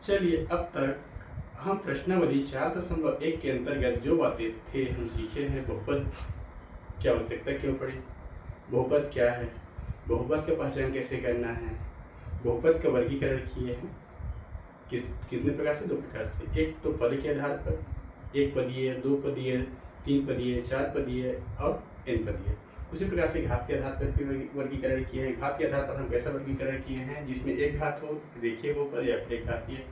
चलिए, अब तक हम प्रश्नावली 4.1 के अंतर्गत जो बातें थे हम सीखे हैं। बहुपद की आवश्यकता क्यों पड़ी, बहुपद क्या है, बहुपद का पहचान कैसे करना है, बहुपद का वर्गीकरण किए हैं कितने प्रकार से, 2 प्रकार से। एक तो पद के आधार पर, 1 पदीय, 2 पदीय, 3 पदीय, 4 पदीय और n पदीय। उसी प्रकार से घात के आधार पर भी वर्गीकरण किए हैं। घात के आधार पर हम कैसा वर्गीकरण किए हैं, जिसमें एक घात हो रेखीय बहुपद या फिर एक घातीय,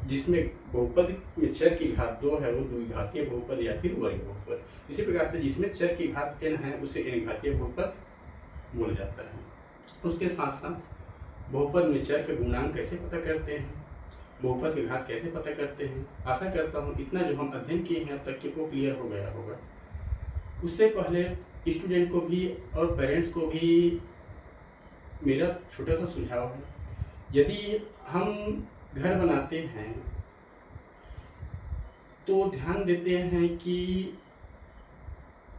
जिसमें बहुपद में चर की घात 2 है वो द्विघातीय बहुपद या फिर वर्ग बहुपद। इसी प्रकार से जिसमें चर की घात n है उसे n घातीय बहुपद बोला जाता है। उसके साथ साथ बहुपद में चर के गुणांक कैसे पता करते हैं, बहुपद के घात कैसे पता करते हैं। आशा करता हूँ इतना जो हम अध्ययन किए हैं अब तक के वो क्लियर हो गया होगा। उससे पहले स्टूडेंट को भी और पेरेंट्स को भी मेरा छोटा सा सुझाव है, यदि हम घर बनाते हैं तो ध्यान देते हैं कि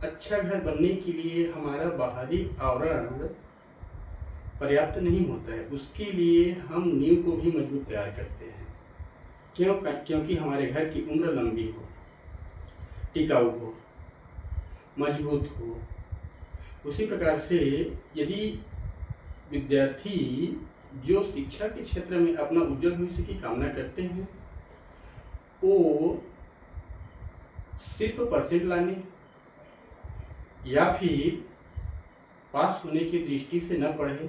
अच्छा घर बनने के लिए हमारा बाहरी आवरण पर्याप्त नहीं होता है, उसके लिए हम नींव को भी मजबूत तैयार करते हैं। क्योंकि हमारे घर की उम्र लंबी हो, टिकाऊ हो, मजबूत हो। उसी प्रकार से यदि विद्यार्थी जो शिक्षा के क्षेत्र में अपना उज्जवल भविष्य की कामना करते हैं वो सिर्फ परसेंट लाने या फिर पास होने की दृष्टि से न पढ़े,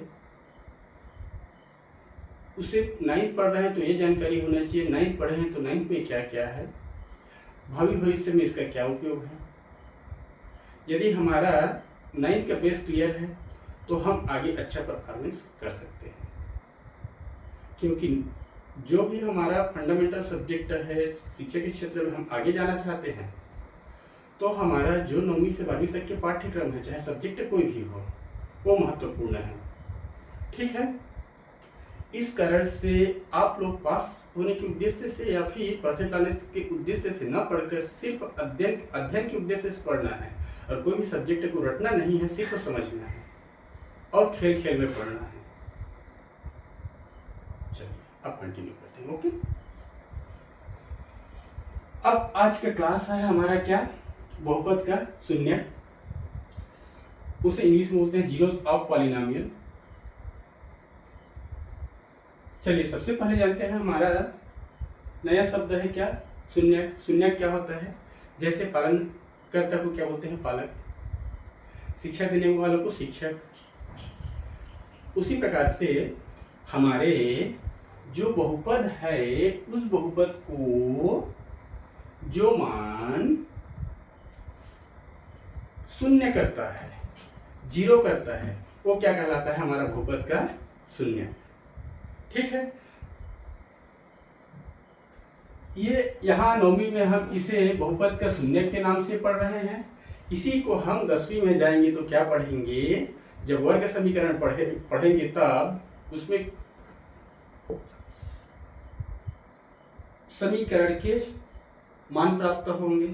उसे 9th पढ़ रहे हैं तो ये जानकारी होना चाहिए 9th पढ़े हैं तो 9th में क्या क्या है, भावी भविष्य में इसका क्या उपयोग है। यदि हमारा 9th का बेस क्लियर है तो हम आगे अच्छा परफॉर्मेंस कर सकते हैं। क्योंकि जो भी हमारा फंडामेंटल सब्जेक्ट है, शिक्षा के क्षेत्र में हम आगे जाना चाहते हैं तो हमारा जो 9वीं से 12वीं तक के पाठ्यक्रम है, चाहे सब्जेक्ट कोई भी हो, वो महत्वपूर्ण है। ठीक है, इस कारण से आप लोग पास होने के उद्देश्य से या फिर परसेंट लाने के उद्देश्य से न पढ़कर सिर्फ अध्ययन के उद्देश्य से पढ़ना है और कोई भी सब्जेक्ट को रटना नहीं है, सिर्फ समझना है और खेल खेल में पढ़ना है। चलिए अब कंटिन्यू करते हैं। ओके, अब आज का क्लास है हमारा क्या, बहुपद का शून्य, उसे इंग्लिश में बोलते हैं जीरोस ऑफ पॉलिनोमियल। चलिए सबसे पहले जानते हैं हमारा नया शब्द है क्या, शून्य। शून्य क्या होता है, जैसे पालनकर्ता को क्या बोलते हैं, पालक, शिक्षा देने वालों को शिक्षक। उसी प्रकार से हमारे जो बहुपद है उस बहुपद को जो मान शून्य करता है, जीरो करता है, वो क्या कहलाता है, हमारा बहुपद का शून्य। ठीक है, ये यहाँ 9वीं में हम इसे बहुपद का शून्य के नाम से पढ़ रहे हैं। इसी को हम 10वीं में जाएंगे तो क्या पढ़ेंगे, जब वर्ग समीकरण पढ़ेंगे तब उसमें समीकरण के मान प्राप्त होंगे।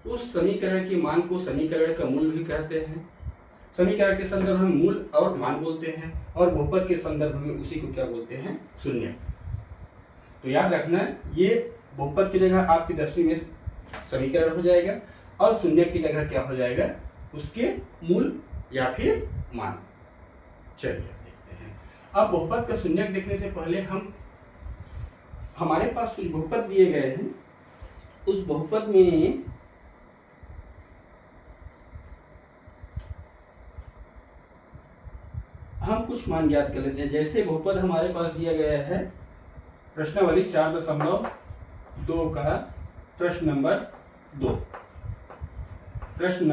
उस समीकरण के मान को समीकरण का मूल भी कहते हैं। समीकरण के संदर्भ में मूल और मान बोलते हैं और बहुपद के संदर्भ में उसी को क्या बोलते हैं, शून्य। तो याद रखना, ये बहुपद की जगह आपकी 10वीं में समीकरण हो जाएगा और शून्य की जगह क्या हो जाएगा, उसके मूल या फिर मान। चलिए देखते हैं। अब बहुपद का शून्य देखने से पहले हमारे पास कुछ बहुपद दिए गए हैं, उस बहुपद में हम कुछ मान ज्ञात कर लेते हैं। जैसे बहुपद हमारे पास दिया गया है प्रश्नावली 4.2 का प्रश्न नंबर 2। प्रश्न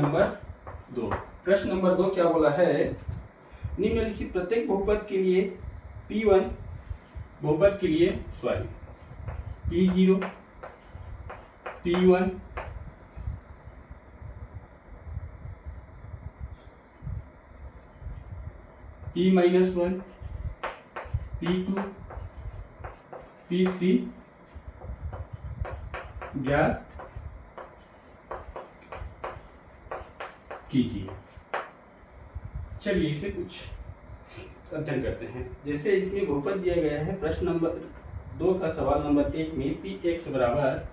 नंबर 2 क्या बोला है, निम्नलिखित प्रत्येक बहुपद के लिए P1 बहुपद के लिए P0 P1 P-1 P2 P3 ज्ञात कीजिए। चलिए इसे कुछ अध्ययन करते हैं। जैसे इसमें बहुपद दिया गया है प्रश्न नंबर 2 का सवाल नंबर 1 में पी एक्स बराबर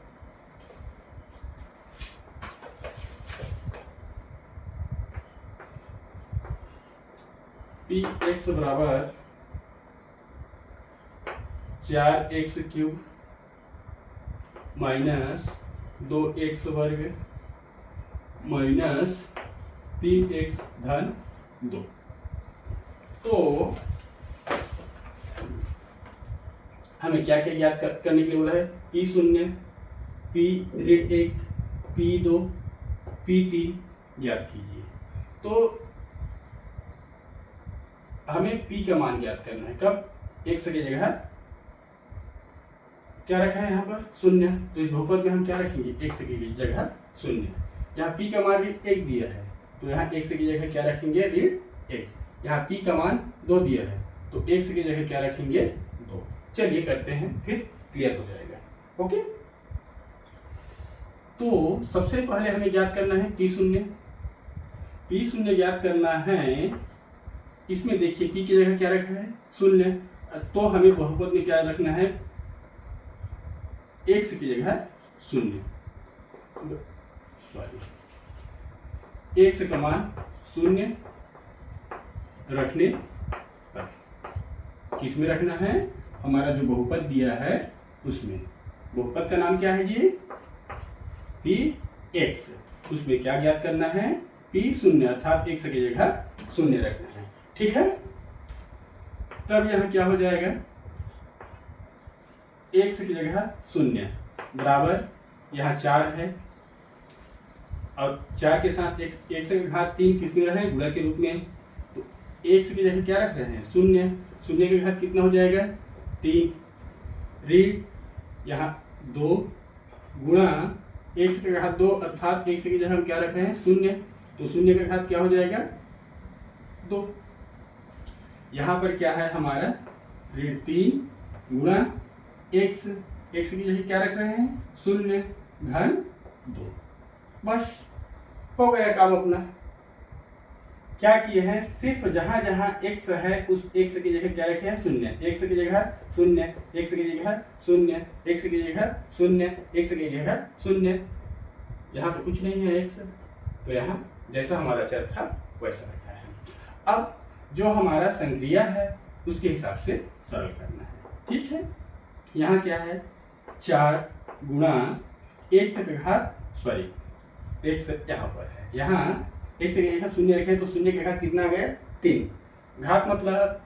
बराबर 4x³ माइनस 2x वर्ग माइनस 3x धन 2। तो हमें क्या क्या ज्ञात करने के लिए बोला है? P0, P1, P2, P3 ज्ञात कीजिए। तो हमें P का मान ज्ञात करना है। कब? x की जगह क्या रखा है यहाँ पर? 0। तो इस बहुपद में हम क्या रखेंगे? x की जगह 0। यहाँ P का मान ऋण 1 दिया है, तो यहाँ x की जगह क्या रखेंगे? ऋण 1। यहाँ P का मान 2 दिया है, तो x की जगह क्या रखेंगे? 2। चलिए करते हैं, फिर क्लियर हो जाएगा। ओके, तो सबसे पहले हमें ज्ञात करना है P0। P0 ज्ञात करना है। इसमें देखिए P की जगह क्या रखा है? 0। तो हमें बहुपद में क्या रखना है? x की जगह 0, सॉरी, x का मान 0 रखने पर किस में रखना है? हमारा जो बहुपद दिया है उसमें। बहुपद का नाम क्या है जी? Px। उसमें क्या ज्ञात करना है? P0 अर्थात x की जगह 0 रखना है। ठीक है, तब यहाँ क्या हो जाएगा? x की जगह 0 बराबर यहाँ 4 है, और 4 के साथ x की घात 3 किस में रहे? गुणा के रूप में। तो x की जगह क्या रख रहे हैं? 0। 0 की घात कितना हो जाएगा? 3 ऋण यहाँ 2 गुणा x की घात 2 अर्थात x की जगह हम क्या रख रहे हैं? 0। तो 0 का घात क्या हो जाएगा? 2। यहाँ पर क्या है हमारा? ऋण 3 गुणा x की जगह क्या रख रहे हैं? 0 धन 2। बस हो गया काम अपना। क्या किए हैं? सिर्फ जहां जहां x है उस x की जगह क्या रखे हैं? 0। x की जगह 0, x की जगह 0, x की जगह 0, x की जगह 0। यहाँ तो कुछ नहीं है x, तो यहाँ जैसा हमारा चर था वैसा रखा है। अब जो हमारा संक्रिया है उसके हिसाब से सरल करना है। ठीक है, यहाँ क्या है? 4 गुणा x का घात, सॉरी x यहाँ पर है, यहाँ x की जगह 0 रखे तो 0 का घात कितना आ गया? 3। घात मतलब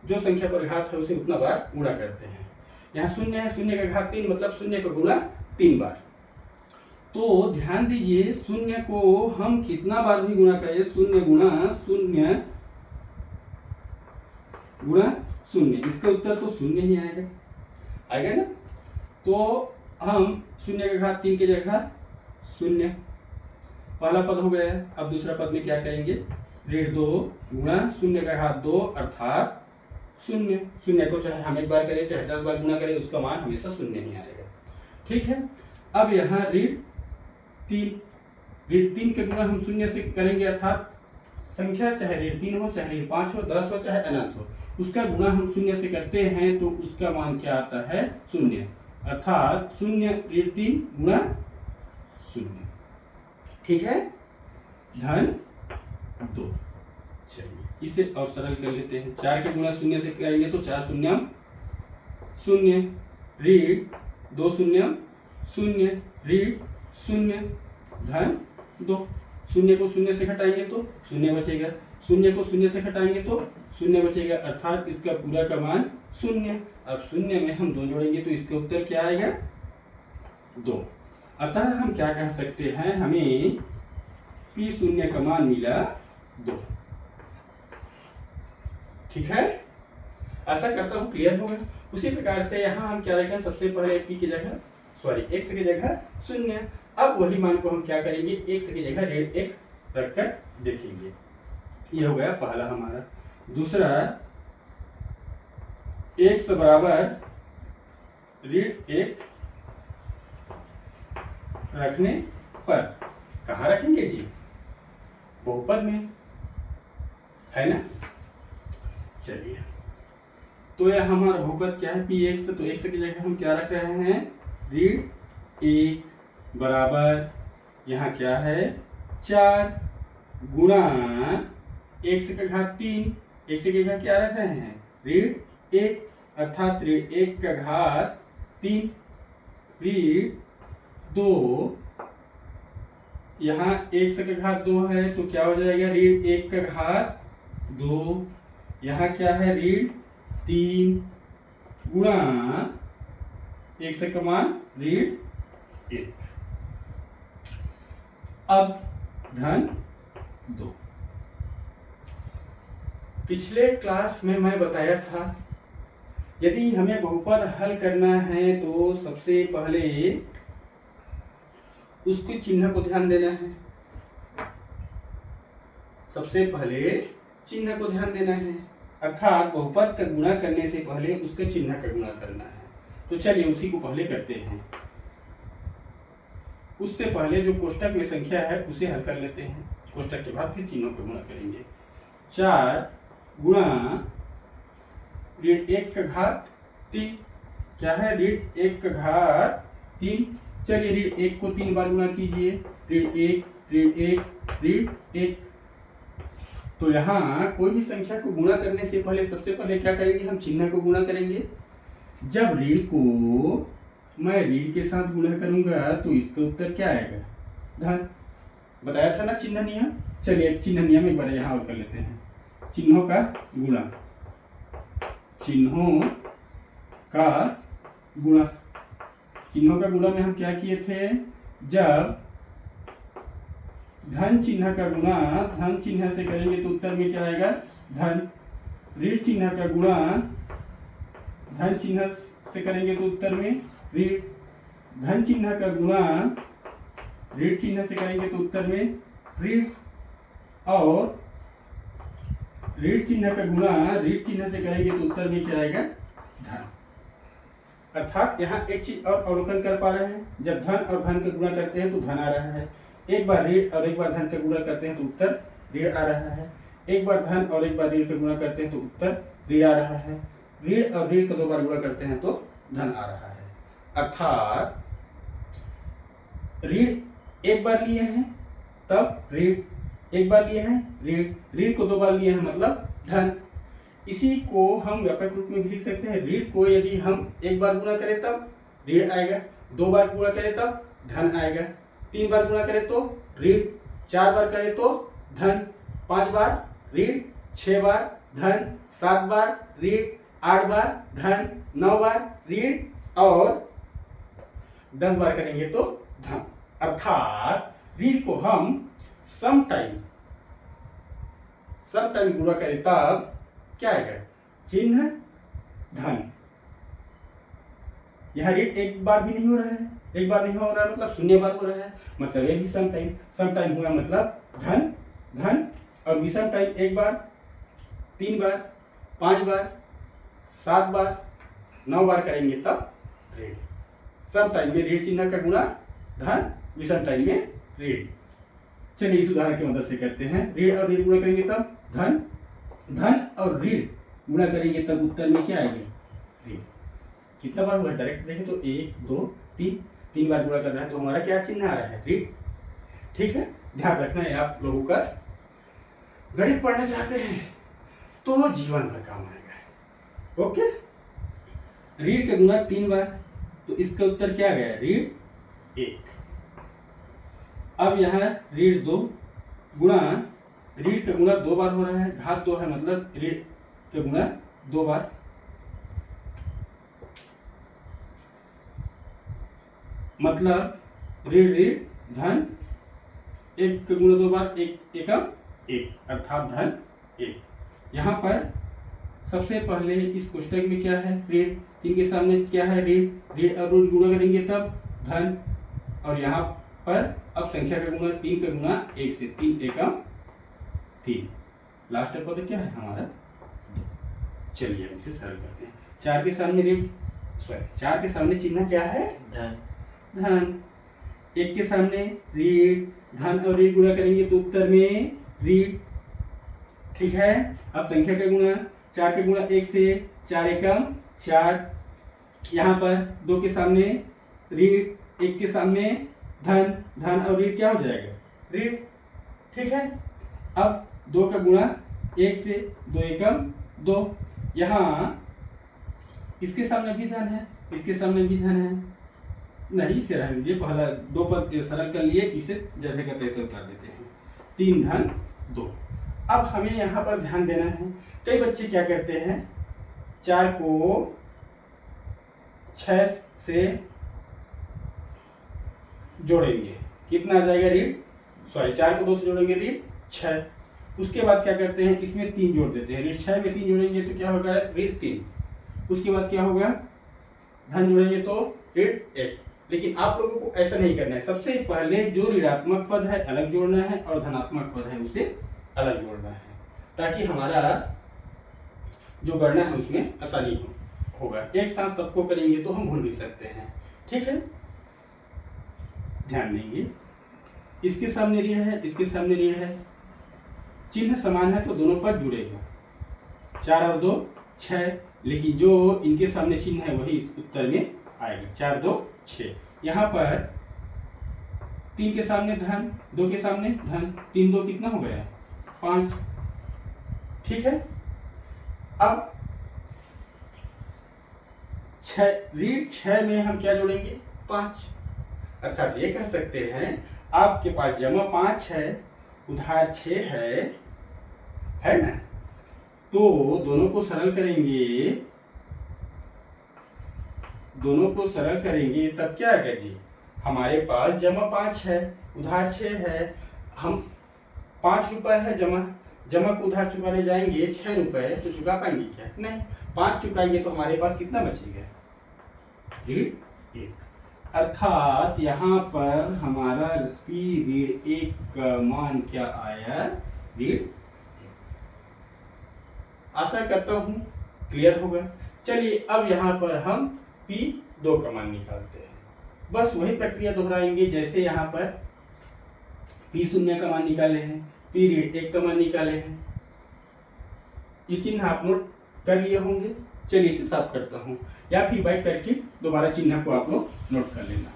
जो संख्या पर घात है उसे उतना बार गुणा करते हैं। यहाँ 0 है, 0 का घात 3 मतलब 0 का गुणा 3 बार। तो ध्यान दीजिए 0 को हम कितना बार भी गुणा करें? 0 गुणा 0 गुणा 0, इसका उत्तर तो 0 ही आएगा ना। तो हम 0 का घात 3 की जगह 0, पहला पद हो गया। अब दूसरा पद में क्या करेंगे? ऋण 2 गुणा 0 का घात 2 अर्थात 0। 0 को चाहे हम एक बार करें चाहे 10 बार गुणा करें, उसका मान हमेशा 0 ही आएगा। ठीक है, अब यहाँ ऋण 3 के गुणा हम 0 से करेंगे अर्थात संख्या चाहे ऋण 3 हो, चाहे ऋण 5 हो, 10 हो, चाहे अनंत हो, उसका गुणा हम 0 से करते हैं तो उसका मान क्या आता है? 0, अर्थात 0 ऋण 3 गुणा 0। ठीक है, धन 2। चलिए इसे और सरल कर लेते हैं। 4 के गुणा 0 से करेंगे तो 4 शून्य 0, ऋण 2 शून्य 0, ऋण 0 धन 2। 0 को 0 से घटाएंगे तो 0 बचेगा, 0 को 0 से घटाएंगे तो 0 बचेगा, अर्थात इसका पूरा का मान 0। अब 0 में हम 2 जोड़ेंगे तो इसका उत्तर क्या आएगा? 2। अतः हम क्या कह सकते हैं? हमें P0 का मान मिला 2। ठीक है, ऐसा करता हूं क्लियर होगा। उसी प्रकार से यहाँ हम क्या रखें? सबसे पहले P की जगह, सॉरी x की जगह 0। अब वही मान को हम क्या करेंगे? x की जगह ऋण 1 रखकर देखेंगे। ये हो गया पहला हमारा। दूसरा, x बराबर ऋण 1 रखने पर कहाँ रखेंगे जी? बहुपद में, है ना। चलिए तो यह हमारा बहुपद क्या है, px। तो x की जगह हम क्या रख रहे हैं, ऋण 1 बराबर यहाँ क्या है 4 गुणा x का घात 3। x की जगह क्या रख रहे हैं, ऋण 1, अर्थात ऋण 1 का घात 3 ऋण 2। यहाँ x का घात 2 है तो क्या हो जाएगा, ऋण 1 का घात 2। यहाँ क्या है, ऋण 3 गुणा x का मान ऋण 1। अब धन 2। पिछले क्लास में मैं बताया था यदि हमें बहुपद हल करना है तो सबसे पहले उसके चिन्ह को ध्यान देना है। सबसे पहले चिन्ह को ध्यान देना है, अर्थात बहुपद का गुणा करने से पहले उसके चिन्ह का गुणा करना है। तो चलिए उसी को पहले करते हैं। उससे पहले जो कोष्टक में संख्या है उसे हल कर लेते हैं, कोष्टक के बाद फिर चिन्हों को गुणा करेंगे। 4 गुणा ऋण 1 का घात 3, क्या है, ऋण 1 का घात 3। चलिए ऋण 1 को 3 बार गुणा कीजिए, ऋण 1 ऋण 1 ऋण 1। तो यहाँ कोई भी संख्या को गुणा करने से पहले सबसे पहले क्या करेंगे, हम चिन्ह को गुणा करेंगे। जब ऋण को मैं ऋण के साथ गुणा करूंगा तो इसका उत्तर क्या आएगा, धन। बताया था ना चिन्ह नियम। चलिए चिन्ह नियम एक बार यहाँ और कर लेते हैं। चिन्हों का गुणा, चिन्हों का गुणा। चिन्हों का गुणा में हम क्या किए थे, जब धन चिन्ह का गुणा धन चिन्ह से करेंगे तो उत्तर में क्या आएगा, धन। ऋण चिन्ह का गुणा धन चिन्ह से करेंगे तो उत्तर में ऋण। धन चिन्ह का गुणा ऋण चिन्ह से करेंगे तो उत्तर में ऋण। और ऋण चिन्ह का गुणा ऋण चिन्ह से करेंगे तो उत्तर में क्या आएगा, धन। अर्थात यहाँ एक चीज और अवलोकन कर पा रहे हैं, जब धन और धन का गुणा करते हैं तो धन आ रहा है। एक बार ऋण और एक बार धन का गुणा करते हैं तो उत्तर ऋण आ रहा है। एक बार धन और एक बार ऋण का गुणा करते हैं तो उत्तर ऋण आ रहा है। ऋण और ऋण का 2 बार गुणा करते हैं तो धन आ रहा है। अर्थात ऋण एक बार लिए हैं तब ऋण, एक बार लिए हैं ऋण, ऋण को 2 बार लिए हैं मतलब धन। इसी को हम व्यापक रूप में भी लिख सकते हैं। ऋण को यदि हम एक बार गुणा करें तब ऋण आएगा, 2 बार गुणा करें तब धन आएगा, 3 बार गुणा करें तो ऋण, 4 बार करें तो धन, 5 बार ऋण, 6 बार धन, 7 बार ऋण, 8 बार धन, 9 बार ऋण और 10 बार करेंगे तो धन। अर्थात ऋण को हम सम टाइम गुणा करें तब क्या आएगा, चिन्ह धन। यहाँ ऋण एक बार भी नहीं हो रहा है, एक बार नहीं हो रहा है मतलब 0 बार हो रहा है, मतलब ये भी सम टाइम हुआ मतलब धन धन। और विषम टाइम एक बार, 3 बार, 5 बार, 7 बार, 9 बार करेंगे तब ऋण। सम टाइम में ऋण चिन्ह का गुणा धन, विषम टाइम में ऋण। चलिए इस उदाहरण की मदद से करते हैं। ऋण और ऋण गुणा करेंगे तब धन, धन और ऋण गुणा करेंगे तब उत्तर में क्या आएगा, ऋण। कितना बार हुआ डायरेक्ट देखें तो 1 2 3 बार गुणा कर रहा है तो हमारा क्या चिन्ह आ रहा है, ऋण। ठीक है, ध्यान रखना है। आप लोगों का गणित पढ़ना चाहते हैं तो जीवन भर काम आएगा। ओके, ऋण का गुणा 3 बार तो इसका उत्तर क्या गया, ऋण 1। अब यहाँ ऋण 2 गुणा ऋण का गुणा 2 बार हो रहा है, घात 2 है मतलब ऋण का गुणा 2 बार। मतलब ऋण ऋण धन, 1 का गुणा 2 बार, 1 एकम 1 अर्थात धन 1। यहाँ पर सबसे पहले इस कोष्टक में क्या है, ऋण, 3 के सामने क्या है ऋण, ऋण और ऋण गुणा करेंगे तब धन। और यहाँ पर अब संख्या का गुणा 3 का गुणा 1 से, 3 एकम 3। लास्ट पद क्या है हमारा 2। चलिए हम इसे सरल करते हैं। 4 के सामने ऋण, 4 के सामने चिन्ह क्या है, धन धन। 1 के सामने ऋण, धन और ऋण गुणा करेंगे तो उत्तर में ऋण। ठीक है, अब संख्या का गुणा 4 के गुणा 1 से 4 एकम 4, यहाँ पर 2 के सामने ऋण, 1 के सामने धन, धन और ऋण क्या हो जाएगा, ऋण। ठीक है, अब 2 का गुणा 1 से 2 एकम 2, यहाँ इसके सामने भी धन है, इसके सामने भी धन है, नहीं इसे रहने दीजिए, पहला 2 पर सरल कर लिए, इसे जैसे का तैसे उतार देते हैं, 3 धन 2। अब हमें यहाँ पर ध्यान देना है, कई बच्चे क्या करते हैं, 4 को 6 से जोड़ेंगे, कितना आ जाएगा ऋण, सॉरी 4 को 2 से जोड़ेंगे ऋण 6, उसके बाद क्या करते हैं, इसमें 3 जोड़ देते हैं, ऋण 6 में 3 जोड़ेंगे तो क्या होगा, ऋण 3, उसके बाद क्या होगा, धन जोड़ेंगे तो ऋण 1। लेकिन आप लोगों को ऐसा नहीं करना है, सबसे पहले जो ऋणात्मक पद है अलग जोड़ना है और धनात्मक पद है उसे अलग जोड़ना है, ताकि हमारा जो गणना है उसमें आसानी होगा। एक साथ सबको करेंगे तो हम भूल भी सकते हैं। ठीक है, ध्यान देंगे, इसके सामने ऋण है, इसके सामने ऋण है, चिन्ह समान है तो दोनों पद जुड़ेगा, 4 और 2 6, लेकिन जो इनके सामने चिन्ह है वही इस उत्तर में आएगा, 4 2 6। यहाँ पर 3 के सामने धन, 2 के सामने धन, 3 2 कितना हो गया, 5। ठीक है, अब ऋण 6 में हम क्या जोड़ेंगे, 5, अर्थात ये कह सकते हैं आपके पास जमा 5 है, उधार 6 है ना, तो दोनों को सरल करेंगे, दोनों को सरल करेंगे तब क्या आएगा जी, हमारे पास जमा 5 है, उधार 6 है, हम 5 रुपए है जमा को उधार चुकाने जाएंगे 6 रुपए, तो चुका पाएंगे क्या, नहीं, 5 चुकाएंगे तो हमारे पास कितना बचेगा, ऋण 1। अर्थात यहाँ पर हमारा P ऋण 1 का मान क्या आया, ऋण। आशा करता हूँ क्लियर होगा। चलिए अब यहाँ पर हम P2 का मान निकालते हैं, बस वही प्रक्रिया दोहराएंगे जैसे यहाँ पर P0 का मान निकाले हैं, P ऋण 1 का मान निकाले हैं, ये चिन्ह आप नोट कर लिए होंगे। चलिए इसे साफ करता हूँ, या फिर बैक करके दोबारा चिन्ह को आप लोग नोट कर लेना।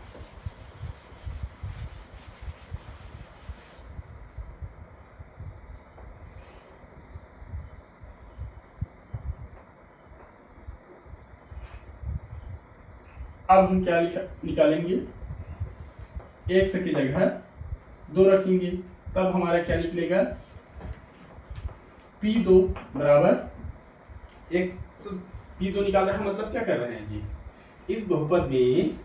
अब हम क्या निकालेंगे, 1 की जगह 2 रखेंगे, तब हमारा क्या निकलेगा, P2 बराबर x, P2 निकाल रहे हैं, मतलब क्या कर रहे हैं जी, इस बहुपद में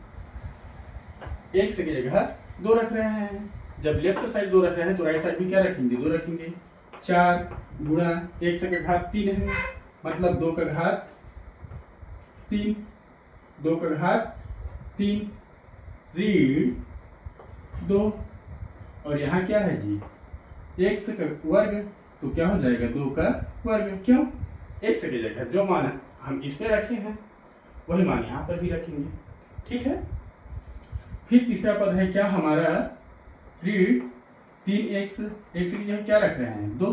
1 की जगह 2 रख रहे हैं, जब लेफ्ट साइड 2 रख रहे हैं तो राइट साइड भी क्या रखेंगे, 2 रखेंगे, 4 गुणा 1 की घात 3 है, मतलब 2 का घात 3, 2 का घात 3 ऋण 2, और यहाँ क्या है जी, x का वर्ग, तो क्या हो जाएगा 2 का वर्ग, क्यों, x की जगह जो मान हम इसमें रखे हैं वही मान यहाँ पर भी रखेंगे। ठीक है, फिर तीसरा पद है क्या हमारा, ऋण 3x, x की जगह क्या रख रहे हैं 2,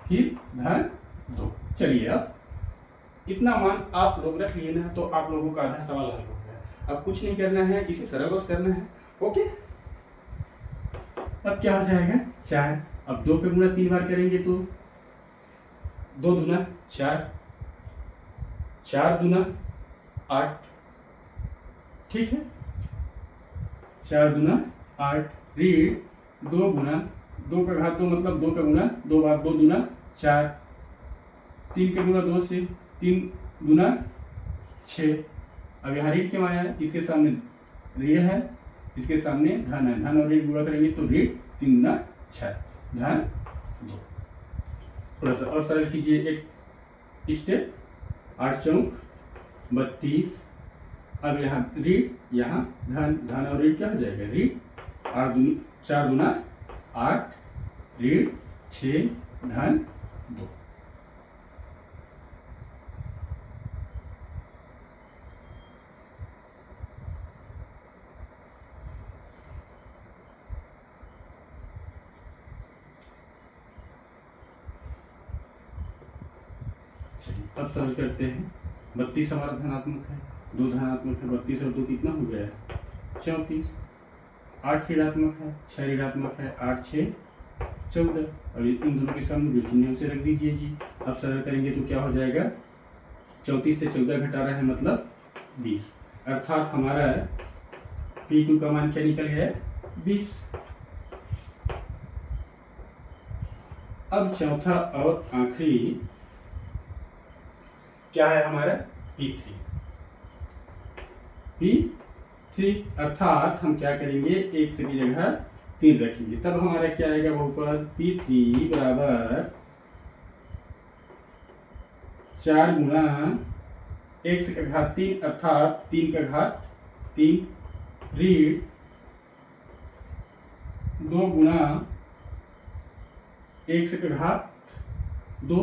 फिर धन 2। चलिए अब इतना मान आप लोग रख लिए ना, तो आप लोगों का आधा सवाल हल हो गया। अब कुछ नहीं करना है, इसे सरल बस करना है। ओके, अब क्या हो जाएगा 4, अब 2 के गुणा 3 बार करेंगे तो 2 दूना 4, 4 दूना 8, ठीक है, 4 दूना 8, ऋण 2 गुना 2 का घात 2, मतलब 2 का गुना 2 बार, 2 दूना 4, 3 के गुणा 2 से 3 दूना 6। अब यहाँ ऋण क्यों आया, इसके सामने ऋण है, इसके सामने धन है, धन और ऋण गुणा करेंगे तो ऋण 3 गुना 6, धन 2। थोड़ा सा और सरल कीजिए, एक स्टेप, 8 चौक 32, अब यहाँ ऋण, यहाँ धन, धन और ऋण क्या हो जाएगा, ऋण 4 दूना 8, ऋण 6, धन 2। चलिए अब सरल करते हैं। 32 हमारा धनात्मक है, 2 धनात्मक है, 32 और 2 कितना हो गया? 34। 8 ऋणात्मक है, 6 ऋणात्मक है, 8 6 14। और इन दोनों के सामने जो चिन्ह उसे रख दीजिए जी। अब सरल करेंगे तो क्या हो जाएगा? 34 से 14 घटा रहा है मतलब 20, अर्थात हमारा P2 का मान क्या निकल गया? 20। अब चौथा और आखिरी क्या है हमारा? P3। P3 अर्थात हम क्या करेंगे? एक से की जगह 3 रखेंगे, तब हमारा क्या आएगा बहुपद? P3 बराबर 4 गुना x का घात 3 अर्थात 3 का घात 3 ऋण 2 गुना x का घात 2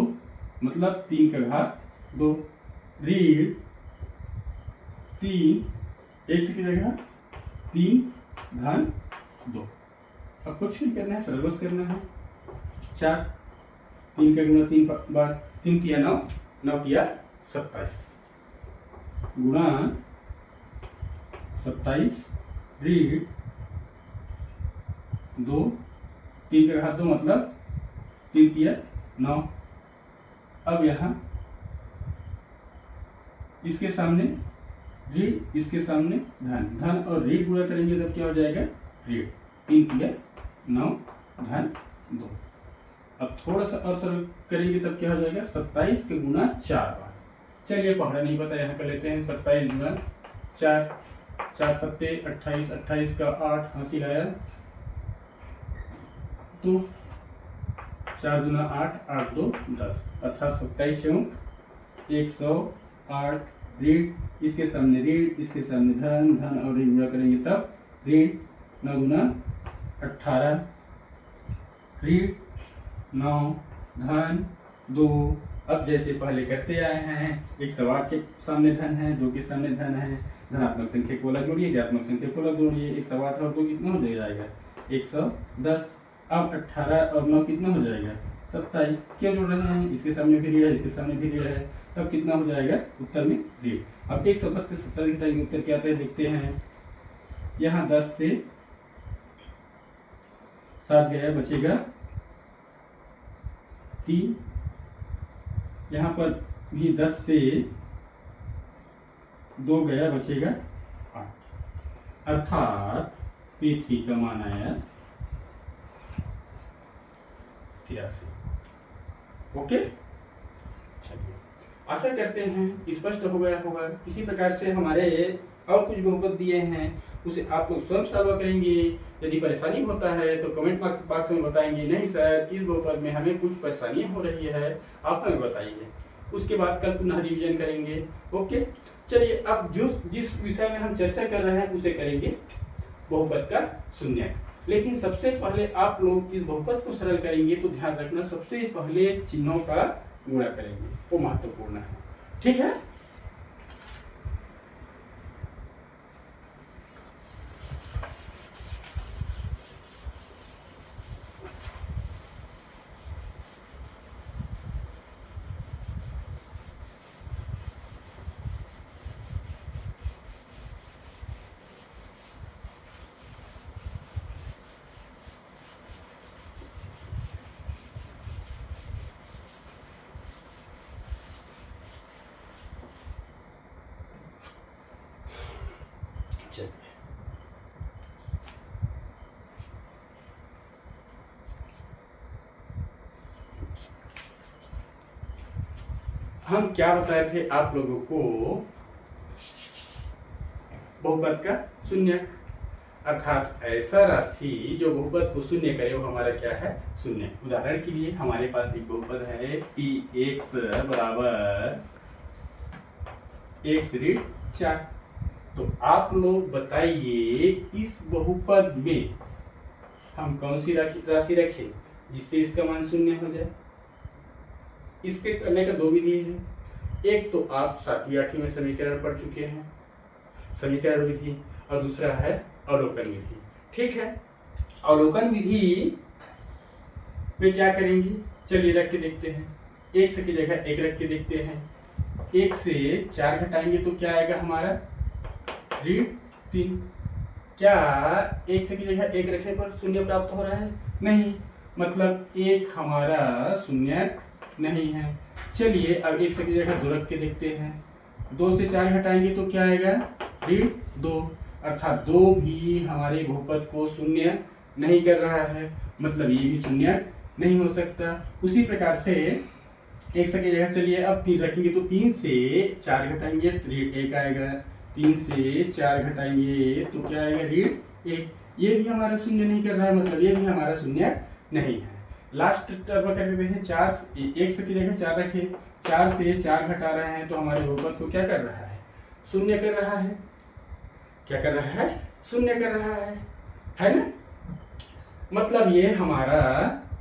मतलब 3 का घात 2 ऋण 3 x की जगह 3 धन 2। अब कुछ नहीं करना है, सरल बस करना है। 4 3 का गुणा 3 बार, 3 किया 9, 9 किया 27 गुणा 27 ऋण 2, 3 का घात 2 मतलब 3 किया 9। अब यहाँ इसके सामने ऋण, इसके सामने धन, धन और ऋण गुणा करेंगे तब क्या हो जाएगा? ऋण 3 किया 9 धन 2। अब थोड़ा सा और सरल करेंगे तब क्या हो जाएगा? 27 के गुना 4 बार। चलिए पहाड़ा नहीं पता, यहाँ कर लेते हैं। 27 गुना 4, 4 सत्ते 28, 28 का 8 हासिल आया तो 4 गुना 8, 8 2 10 अर्थात 27 चौक 108 ऋण, इसके सामने ऋण, इसके सामने धन, धन और ऋण गुणा करेंगे तब ऋण 9 गुना 18 ऋण 9 धन 2। अब जैसे पहले करते आए हैं, 108 के सामने धन है, 2 के सामने धन है, धनात्मक संख्या को अलग जोड़िए, ऋणात्मक संख्या को अलग जोड़िए। 108 और 2 कितना हो जाएगा? 110। अब 18 और 9 कितना हो जाएगा? 27। क्यों जोड़ रहे हैं? इसके सामने भी ऋण है, इसके सामने भी ऋण है, तब कितना हो जाएगा? उत्तर में ऋण। अब 110 से 27 घटाएंगे, उत्तर क्या आता है देखते हैं। यहाँ 10 से 7 गया, बचेगा 3। यहाँ पर भी 10 से 2 गया, बचेगा 8। अर्थात P3 का मान आया 83। ओके, चलिए आशा करते हैं स्पष्ट हो गया होगा। इसी प्रकार से हमारे और कुछ बहुपद दिए हैं, उसे आप लोग स्वयं सॉल्व करेंगे। यदि परेशानी होता है तो कमेंट बॉक्स में बताएंगे, नहीं सर इस बहुपद में हमें कुछ परेशानियां हो रही है, आप हमें बताइए। उसके बाद कल पुनः रिवीजन करेंगे। ओके, चलिए अब जिस विषय में हम चर्चा कर रहे हैं उसे करेंगे बहुपद का शून्यक। लेकिन सबसे पहले आप लोग इस बहुपद को सरल करेंगे तो ध्यान रखना, सबसे पहले चिन्हों का गुणा करेंगे, वो महत्वपूर्ण है। ठीक है, हम क्या बताए थे आप लोगों को? बहुपद का शून्यक, अर्थात ऐसा राशि जो बहुपद को शून्य करे वो हमारा क्या है? शून्य। उदाहरण के लिए हमारे पास एक बहुपद है Px बराबर x ऋण 4। तो आप लोग बताइए इस बहुपद में हम कौन सी राशि रखें जिससे इसका मान शून्य हो जाए? इसके करने का 2 विधि है। एक तो आप 7वीं 8वीं में समीकरण पढ़ चुके हैं, समीकरण विधि, और दूसरा है अवलोकन विधि। ठीक है, अवलोकन विधि में क्या करेंगे? चलिए रख के देखते हैं। x की जगह 1 रख के देखते हैं, एक से 4 घटाएंगे तो क्या आएगा हमारा ऋण 3। क्या एक से की जगह एक रखने पर शून्य प्राप्त हो रहा है? नहीं, मतलब एक हमारा शून्य नहीं है। चलिए अब एक से की जगह 2 रख के देखते हैं। 2 से 4 घटाएंगे तो क्या आएगा ऋण 2, अर्थात 2 भी हमारे बहुपद को शून्य नहीं कर रहा है, मतलब ये भी शून्य नहीं हो सकता। उसी प्रकार से एक से की जगह चलिए अब 3 रखेंगे तो 3 से 4 घटाएंगे तो ऋण 1 आएगा। 3 से 4 घटाएंगे तो क्या आएगा ऋण 1। ये भी हमारा शून्य नहीं कर रहा है, मतलब ये भी हमारा शून्य नहीं है। लास्ट टर्म क्या कहते हैं 4 एक से की जगह 4 रखे, 4 से 4 घटा रहे हैं तो हमारे बहुपद को क्या कर रहा है? शून्य कर रहा है। क्या कर रहा है? शून्य कर रहा है ना? मतलब ये हमारा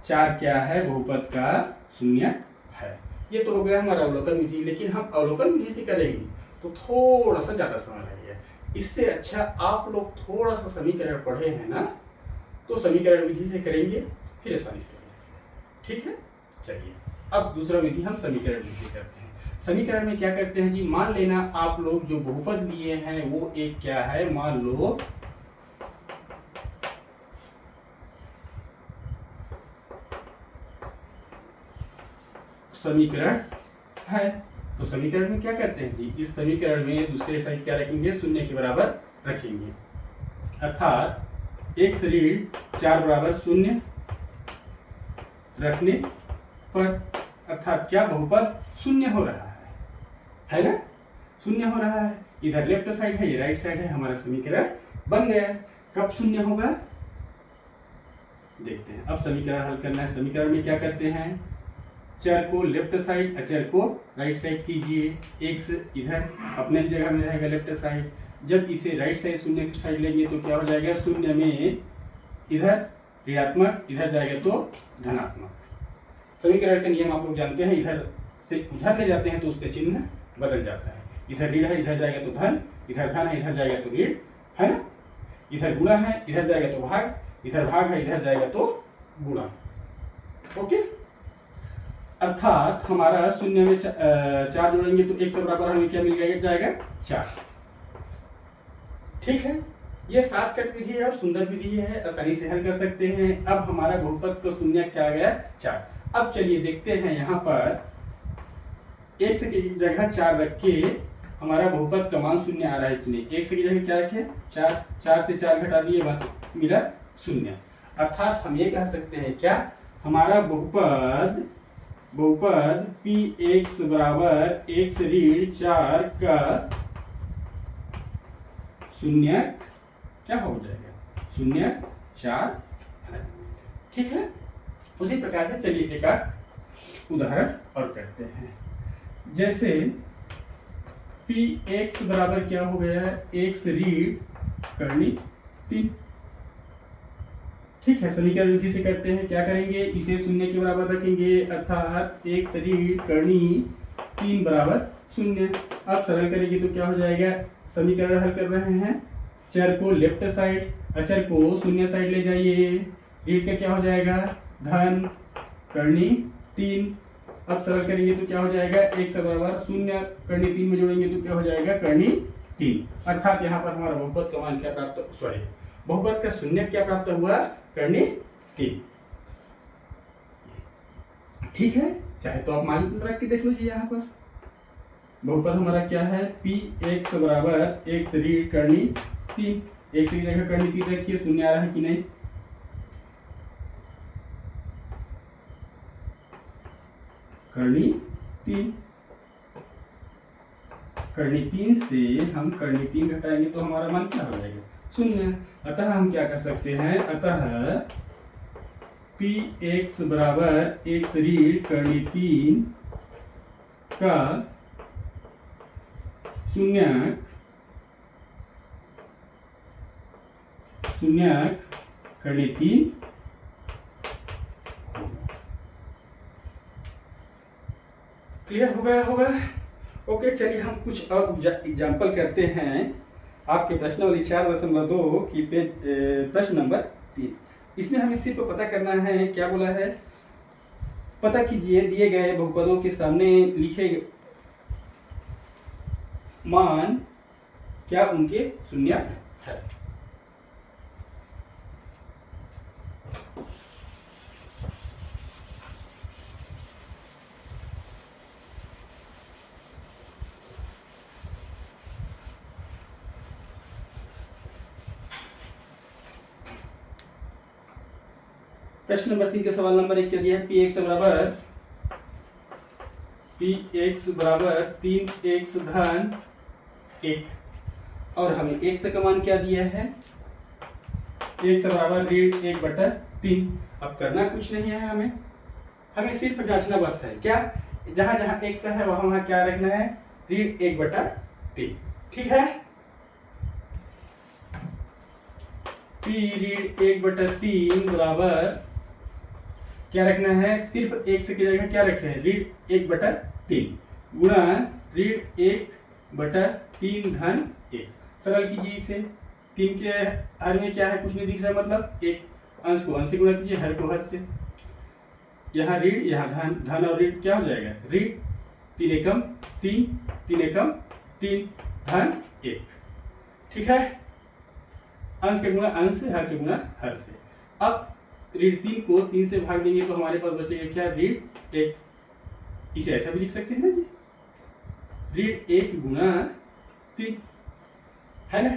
4 क्या है? बहुपद का शून्य है। ये तो हो गया हमारा अवलोकन विधि, लेकिन हम अवलोकन विधि से करेंगे तो थोड़ा सा ज्यादा समय लगेगा। इससे अच्छा आप लोग थोड़ा सा समीकरण पढ़े हैं ना, तो समीकरण विधि से करेंगे फिर आसानी से, ठीक है। चलिए अब दूसरा विधि हम समीकरण विधि करते हैं। समीकरण में क्या करते हैं जी, मान लेना आप लोग जो बहुपद लिए हैं वो एक क्या है, मान लो समीकरण है। तो समीकरण में क्या करते हैं जी, इस समीकरण में दूसरे साइड क्या रखेंगे? शून्य के बराबर रखेंगे, अर्थात x ऋण 4 बराबर शून्य रखने पर, अर्थात क्या बहुपद शून्य हो रहा है ना? शून्य हो रहा है। इधर लेफ्ट साइड है, ये राइट साइड है, हमारा समीकरण बन गया। कब शून्य होगा देखते हैं। अब समीकरण हल करना है। समीकरण में क्या करते हैं, चर को लेफ्ट साइड, अचर को राइट साइड कीजिए। x इधर अपने जगह में रहेगा लेफ्ट साइड। जब इसे राइट साइड शून्य की साइड लेंगे तो क्या हो जाएगा, शून्य में इधर ऋणात्मक, इधर जाएगा तो धनात्मक। समीकरण का नियम आप लोग जानते हैं, इधर से उधर ले जाते हैं तो उसका चिन्ह बदल जाता है। इधर ऋण है, इधर जाएगा तो धन, इधर धन है, इधर जाएगा तो ऋण, है ना। इधर गुणा है, इधर जाएगा तो भाग, इधर भाग है, इधर जाएगा तो गुणा। ओके, अर्थात हमारा शून्य में 4 जोड़ेंगे तो 1 से बराबर हमें क्या मिल जाएगा 4। ठीक है, ये शॉर्टकट विधि है और सुंदर विधि है, आसानी से हल कर सकते हैं। अब हमारा बहुपद का शून्य क्या आ गया 4। अब चलिए देखते हैं यहाँ पर x की जगह 4 रख के हमारा बहुपद का मान शून्य आ रहा है कि नहीं। x की जगह क्या रखे 4, 4 से 4 घटा दिए, बस मिला शून्य। अर्थात हम ये कह सकते हैं क्या, हमारा बहुपद px बराबर x ऋण 4 का शून्य क्या हो जाएगा, शून्य 4 है। ठीक है, उसी प्रकार से चलिए एक उदाहरण और करते हैं। जैसे px बराबर क्या हो गया है, x ऋण करनी 3। ठीक है, समीकरण विधि से करते हैं। क्या करेंगे, इसे शून्य के बराबर रखेंगे, अर्थात x ऋण करनी 3 बराबर शून्य। अब सरल करेंगे तो क्या हो जाएगा, समीकरण हल कर रहे हैं, चर को लेफ्ट साइड, अचर को शून्य साइड ले जाइए। ऋण का क्या हो जाएगा धन करनी 3। अब सरल करेंगे तो क्या हो जाएगा, x बराबर शून्य करनी 3 में जोड़ेंगे तो क्या हो जाएगा करनी 3। अर्थात यहाँ पर हमारा बहुपद का मान क्या प्राप्त, सॉरी बहुपद का शून्य क्या प्राप्त हुआ, करनी 3। ठीक है, चाहे तो आप मान रख के देख लीजिए। यहाँ पर बहुपद हमारा क्या है, px बराबर x ऋण करनी 3। x की जगह करनी 3 रखिए, शून्य आ रहा है कि नहीं, करनी 3। करनी 3 से हम करनी 3 घटाएंगे तो हमारा मान क्या हो जाएगा, शून्य। अतः हम क्या कर सकते हैं, अतः px बराबर x ऋण करनी 3 का शून्य करनी 3 क्लियर हो गया होगा। ओके, चलिए हम कुछ और एग्जाम्पल करते हैं। आपके प्रश्नावली 4.2 की पेज प्रश्न नंबर 3। इसमें हमें सिर्फ पता करना है, क्या बोला है, पता कीजिए दिए गए बहुपदों के सामने लिखे मान क्या उनके शून्यक है। प्रश्न नंबर 3 के सवाल नंबर 1 क्या दिया है, px बराबर 3x धन 1 और हमें x का मान क्या दिया है, x बराबर ऋण 1/3। अब करना कुछ नहीं है, हमें सिर्फ जांचना बस है, क्या जहां जहां x है वहां क्या रखना है, ऋण 1/3। ठीक है, p ऋण 1/3 बराबर क्या रखना है, सिर्फ x की जगह क्या रखे हैं, ऋण 1/3 गुणा ऋण 1/3 धन 1। सरल कीजिए इसे, 3 के हर में क्या है, कुछ नहीं दिख रहा, मतलब एक अंश को अंश से गुणा कीजिए, हर को हर से। यहाँ ऋण यहाँ धन, धन और ऋण क्या हो जाएगा, ऋण 3 एकम 3, 3 एकम 3 धन 1। ठीक है, अंश के गुणा अंश से, हर के गुणा हर से। अब ऋण 3 को 3 से भाग देंगे तो हमारे पास बचेगा क्या, ऋण 1। इसे ऐसा भी लिख सकते हैं ना जी, ऋण 1 गुणा 3 है ना,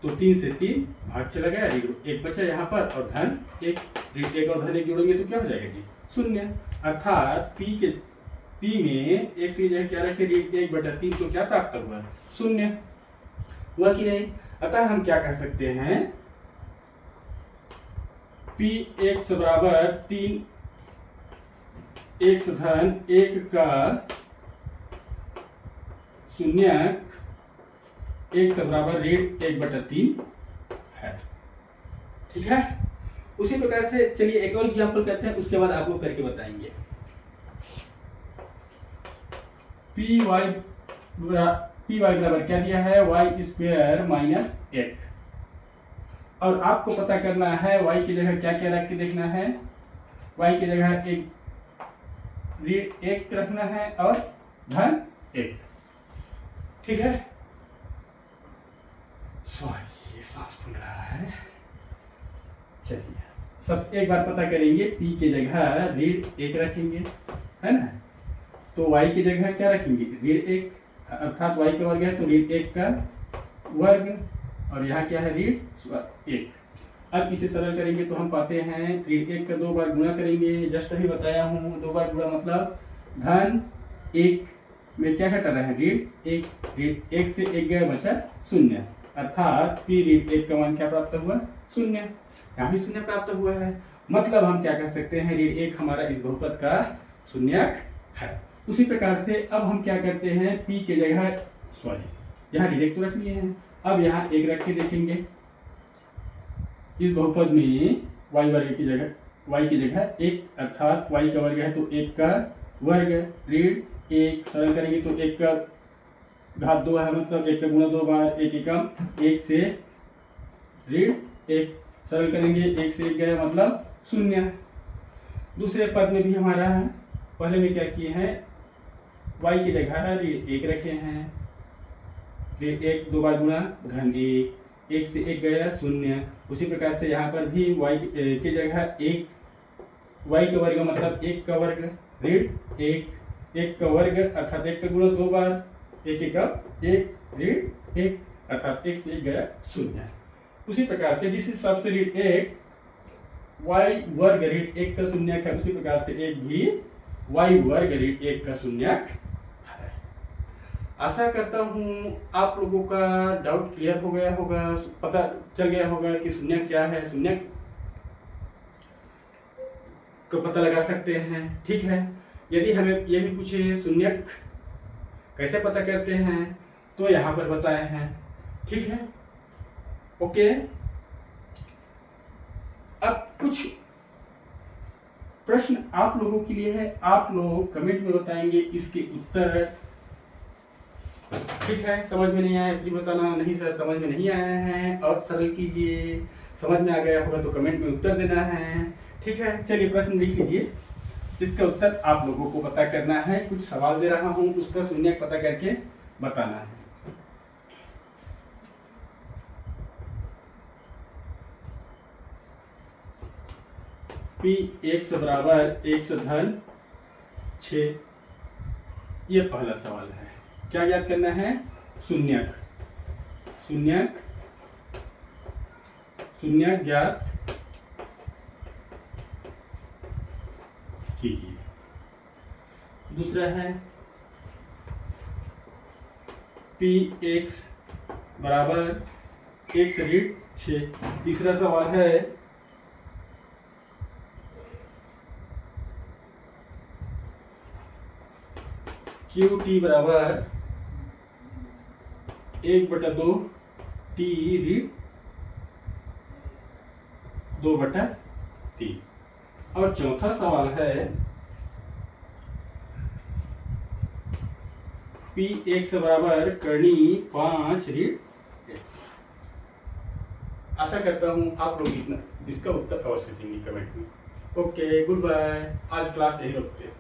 तो 3 से 3 भाग चला गया, ऋण 1 बचा यहाँ पर और धन 1। ऋण 1 और धन 1 जोड़ेंगे तो क्या हो जाएगा जी, 0। अर्थात p में x की जगह क्या रखे, ऋण 1/3, तो क्या प्राप्त हुआ, 0 हुआ कि नहीं। अतः हम क्या कह सकते हैं, px बराबर 3x धन 1 का शून्यक x बराबर ऋण 1/3 है। ठीक है, उसी प्रकार से चलिए एक और एग्जाम्पल करते हैं, उसके बाद आप लोग करके बताएंगे। py बराबर क्या दिया है, y² माइनस 8 और आपको पता करना है y की जगह क्या क्या रख के देखना है, y की जगह एक ऋण 1 रखना है और धन 1। ठीक है, ये सांस फूल रहा है। चलिए सब एक बार पता करेंगे, p की जगह ऋण 1 रखेंगे है ना, तो y की जगह क्या रखेंगे, ऋण 1, अर्थात y का वर्ग है तो ऋण 1 का वर्ग और यहाँ क्या है, ऋण 1। अब इसे सरल करेंगे तो हम पाते हैं ऋण 1 का 2 बार गुणा करेंगे, जस्ट अभी बताया हूँ, 2 बार गुणा मतलब धन 1 में क्या घटा रहा है, ऋण 1, ऋण 1 से 1 गया बचा 0, अर्थात p ऋण 1 का मान क्या प्राप्त हुआ, 0। यहाँ भी 0 प्राप्त हुआ है, मतलब हम क्या कह सकते हैं, ऋण 1 हमारा इस बहुपद का शून्यक है। उसी प्रकार से अब हम क्या करते हैं, p की जगह यहाँ ऋण 1 तो रख लिए हैं, अब यहाँ 1 रख के देखेंगे, इस बहुपद में y वर्ग की जगह 1, अर्थात y का वर्ग है तो 1 का वर्ग ऋण 1, सरल करेंगे तो 1 का घात 2 है, मतलब 1 का गुणा 2 बार, 1 एकम 1 से ऋण 1, सरल करेंगे 1 से 1 गया मतलब 0। दूसरे पद में भी हमारा है, पहले में क्या किए हैं, y की जगह ऋण 1 रखे हैं, ऋण 1 2 बार गुणा धन 1 से 1 गया 0। उसी प्रकार से यहाँ पर भी y की जगह 1, y का वर्ग मतलब 1 का वर्ग ऋण 1 का वर्ग अर्थात 1 का गुणा 2 बार, 1 का 1 ऋण 1, अर्थात 1 से 1 गया 0। उसी प्रकार से जिस हिसाब से ऋण 1 y वर्ग ऋण 1 का शून्यक है, उसी प्रकार से 1 भी y वर्ग ऋण 1 का शून्यक है। आशा करता हूँ आप लोगों का डाउट क्लियर हो गया होगा, पता चल गया होगा कि शून्यक क्या है, शून्यक को पता लगा सकते हैं। ठीक है, यदि हमें यह भी पूछे शून्यक कैसे पता करते हैं तो यहाँ पर बताए हैं। ठीक है, ओके। अब कुछ प्रश्न आप लोगों के लिए है, आप लोग कमेंट में बताएंगे इसके उत्तर। ठीक है, समझ में नहीं आया फिर बताना, नहीं सर समझ में नहीं आया है, और सरल कीजिए, समझ में आ गया होगा तो कमेंट में उत्तर देना है। ठीक है, चलिए प्रश्न लिख लीजिए, इसका उत्तर आप लोगों को पता करना है। कुछ सवाल दे रहा हूँ, उसका शून्यक पता करके बताना है। पी एक्स बराबर एक्स धन 6, ये पहला सवाल है। क्या याद करना है? शून्यक, शून्यक, शून्यक ज्ञात कीजिए। दूसरा है पी एक्स बराबर एक्स ऋण 6। तीसरा सवाल है क्यू टी बराबर 1/2 टी ऋण 2/3। और चौथा सवाल है पी एक्स बराबर करनी 5 ऋण एक्स। आशा करता हूं आप लोग इसका उत्तर अवश्य देंगे कमेंट में। Okay, good bye. आज क्लास यही रोकते हैं।